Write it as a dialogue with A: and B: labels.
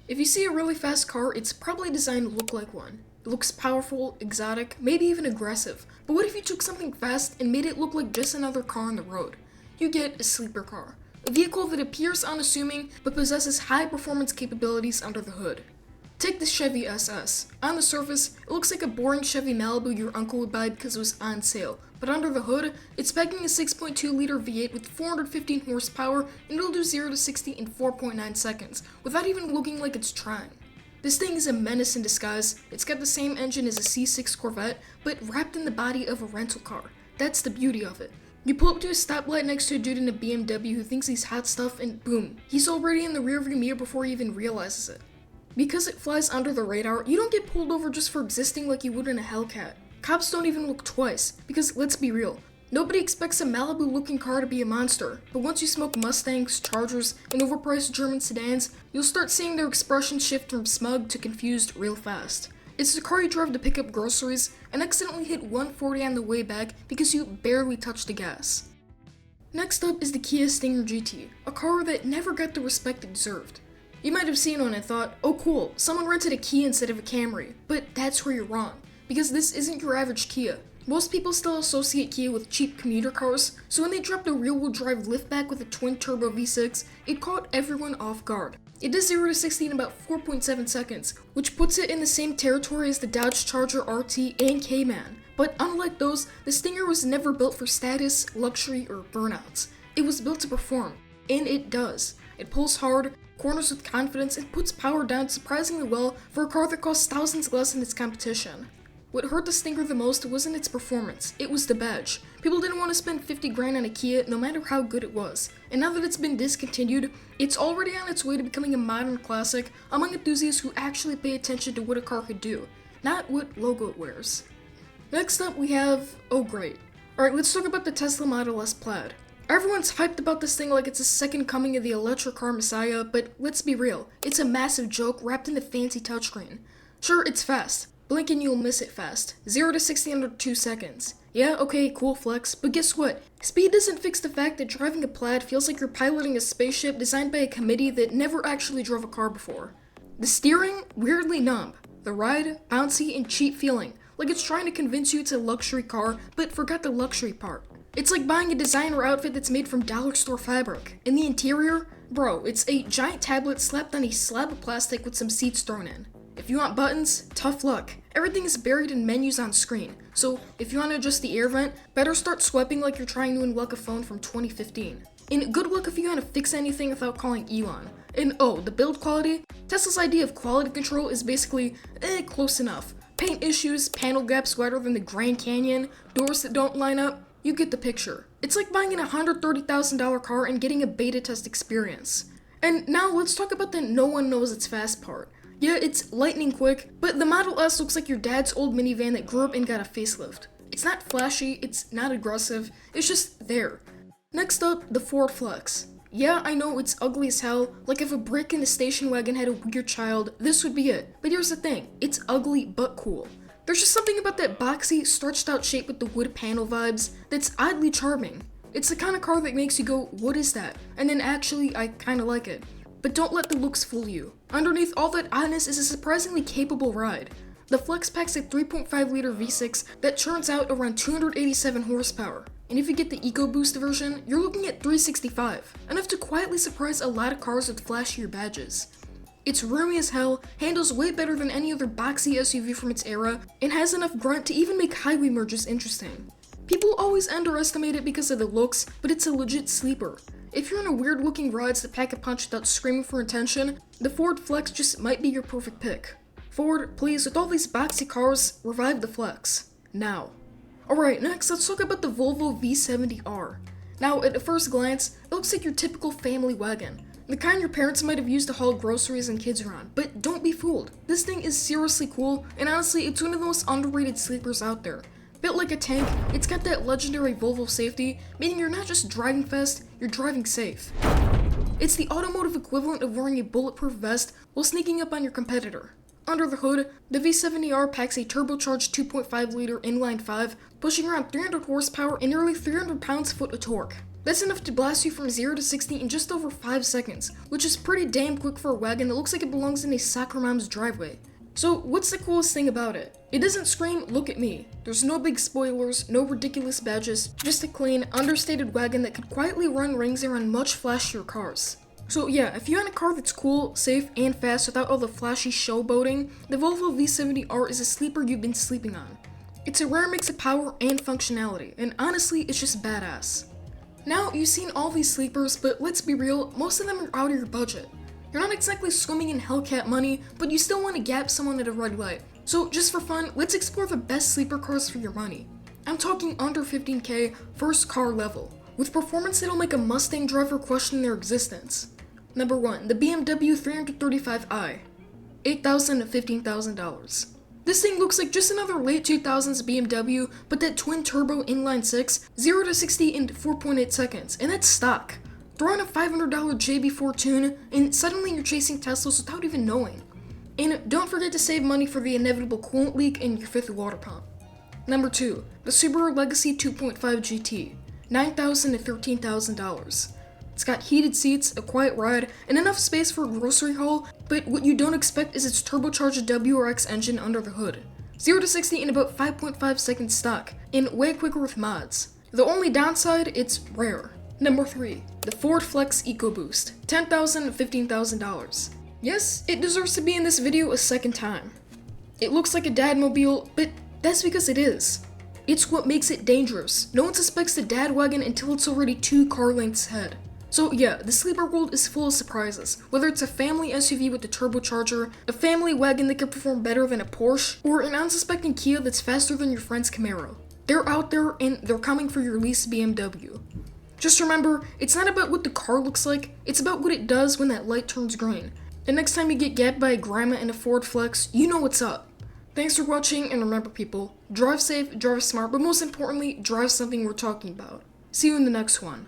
A: If you see a really fast car, it's probably designed to look like one. It looks powerful, exotic, maybe even aggressive. But what if you took something fast and made it look like just another car on the road? You get a sleeper car. A vehicle that appears unassuming but possesses high performance capabilities under the hood. Take the Chevy SS. On the surface, it looks like a boring Chevy Malibu your uncle would buy because it was on sale. But under the hood, it's packing a 6.2-liter V8 with 415 horsepower, and it'll do 0 to 60 in 4.9 seconds, without even looking like it's trying. This thing is a menace in disguise. It's got the same engine as a C6 Corvette, but wrapped in the body of a rental car. That's the beauty of it. You pull up to a stoplight next to a dude in a BMW who thinks he's hot stuff, and boom, he's already in the rearview mirror before he even realizes it. Because it flies under the radar, you don't get pulled over just for existing like you would in a Hellcat. Cops don't even look twice, because let's be real, nobody expects a Malibu-looking car to be a monster, but once you smoke Mustangs, Chargers, and overpriced German sedans, you'll start seeing their expressions shift from smug to confused real fast. It's the car you drive to pick up groceries and accidentally hit 140 on the way back because you barely touched the gas. Next up is the Kia Stinger GT, a car that never got the respect it deserved. You might have seen one and thought, oh cool, someone rented a Kia instead of a Camry, but that's where you're wrong, because this isn't your average Kia. Most people still associate Kia with cheap commuter cars, so when they dropped a rear-wheel drive liftback with a twin-turbo V6, it caught everyone off guard. It does 0 to 60 in about 4.7 seconds, which puts it in the same territory as the Dodge Charger RT and Cayman. But unlike those, the Stinger was never built for status, luxury, or burnouts. It was built to perform, and it does. It pulls hard, corners with confidence, and puts power down surprisingly well for a car that costs thousands less than its competition. What hurt the Stinger the most wasn't its performance, it was the badge. People didn't want to spend 50 grand on a Kia no matter how good it was. And now that it's been discontinued, it's already on its way to becoming a modern classic among enthusiasts who actually pay attention to what a car could do, not what logo it wears. Next up we have, oh great. Alright, let's talk about the Tesla Model S Plaid. Everyone's hyped about this thing like it's a second coming of the electric car messiah, but let's be real, it's a massive joke wrapped in a fancy touchscreen. Sure, it's fast. Blink and you'll miss it fast. 0 to 60 under 2 seconds. Yeah, okay, cool flex, but guess what? Speed doesn't fix the fact that driving a Plaid feels like you're piloting a spaceship designed by a committee that never actually drove a car before. The steering, weirdly numb. The ride, bouncy and cheap feeling, like it's trying to convince you it's a luxury car, but forgot the luxury part. It's like buying a designer outfit that's made from dollar store fabric. In the interior, bro, it's a giant tablet slapped on a slab of plastic with some seats thrown in. If you want buttons, tough luck. Everything is buried in menus on screen, so if you want to adjust the air vent, better start swiping like you're trying to unlock a phone from 2015. And good luck if you want to fix anything without calling Elon. And oh, the build quality? Tesla's idea of quality control is basically, close enough. Paint issues, panel gaps wider than the Grand Canyon, doors that don't line up. You get the picture. It's like buying an $130,000 car and getting a beta test experience. And now let's talk about the no one knows it's fast part. Yeah, it's lightning quick, but the Model S looks like your dad's old minivan that grew up and got a facelift. It's not flashy, it's not aggressive, it's just there. Next up, the Ford Flex. Yeah, I know it's ugly as hell, like if a brick in a station wagon had a weird child, this would be it. But here's the thing, it's ugly but cool. There's just something about that boxy, stretched out shape with the wood panel vibes that's oddly charming. It's the kind of car that makes you go, what is that? And then actually, I kinda like it. But don't let the looks fool you. Underneath all that oddness is a surprisingly capable ride. The Flex packs a 3.5-liter V6 that churns out around 287 horsepower. And if you get the EcoBoost version, you're looking at 365, enough to quietly surprise a lot of cars with flashier badges. It's roomy as hell, handles way better than any other boxy SUV from its era, and has enough grunt to even make highway merges interesting. People always underestimate it because of the looks, but it's a legit sleeper. If you're in a weird looking rides that pack a punch without screaming for attention, the Ford Flex just might be your perfect pick. Ford, please, with all these boxy cars, revive the Flex. Now. Alright, next let's talk about the Volvo V70R. Now, at a first glance, it looks like your typical family wagon. The kind your parents might have used to haul groceries and kids around, but don't be fooled. This thing is seriously cool, and honestly, it's one of the most underrated sleepers out there. Built like a tank, it's got that legendary Volvo safety, meaning you're not just driving fast, you're driving safe. It's the automotive equivalent of wearing a bulletproof vest while sneaking up on your competitor. Under the hood, the V70R packs a turbocharged 2.5-liter inline-5, pushing around 300 horsepower and nearly 300 pounds-foot of torque. That's enough to blast you from 0 to 60 in just over 5 seconds, which is pretty damn quick for a wagon that looks like it belongs in a soccer mom's driveway. So what's the coolest thing about it? It doesn't scream, "Look at me." There's no big spoilers, no ridiculous badges, just a clean, understated wagon that could quietly run rings around much flashier cars. So yeah, if you want a car that's cool, safe, and fast without all the flashy showboating, the Volvo V70R is a sleeper you've been sleeping on. It's a rare mix of power and functionality, and honestly, it's just badass. Now, you've seen all these sleepers, but let's be real, most of them are out of your budget. You're not exactly swimming in Hellcat money, but you still want to gap someone at a red light. So just for fun, let's explore the best sleeper cars for your money. I'm talking under 15K, first car level, with performance that'll make a Mustang driver question their existence. Number 1, the BMW 335i, $8,000 to $15,000. This thing looks like just another late 2000s BMW, but that twin-turbo inline-6, 0 to 60 in 4.8 seconds, and that's stock. Throw in a $500 JB4 tune, and suddenly you're chasing Teslas without even knowing. And don't forget to save money for the inevitable coolant leak in your 5th water pump. Number 2, the Subaru Legacy 2.5 GT, $9,000 to $13,000. It's got heated seats, a quiet ride, and enough space for a grocery haul, but what you don't expect is its turbocharged WRX engine under the hood. 0 to 60 in about 5.5 seconds stock, and way quicker with mods. The only downside, it's rare. Number 3, the Ford Flex EcoBoost, $10,000 to $15,000. Yes, it deserves to be in this video a second time. It looks like a dadmobile, but that's because it is. It's what makes it dangerous. No one suspects the dad wagon until it's already 2 car lengths ahead. So yeah, the sleeper world is full of surprises, whether it's a family SUV with a turbocharger, a family wagon that can perform better than a Porsche, or an unsuspecting Kia that's faster than your friend's Camaro. They're out there and they're coming for your leased BMW. Just remember, it's not about what the car looks like, it's about what it does when that light turns green. And next time you get gapped by a grandma in a Ford Flex, you know what's up. Thanks for watching, and remember people, drive safe, drive smart, but most importantly, drive something we're talking about. See you in the next one.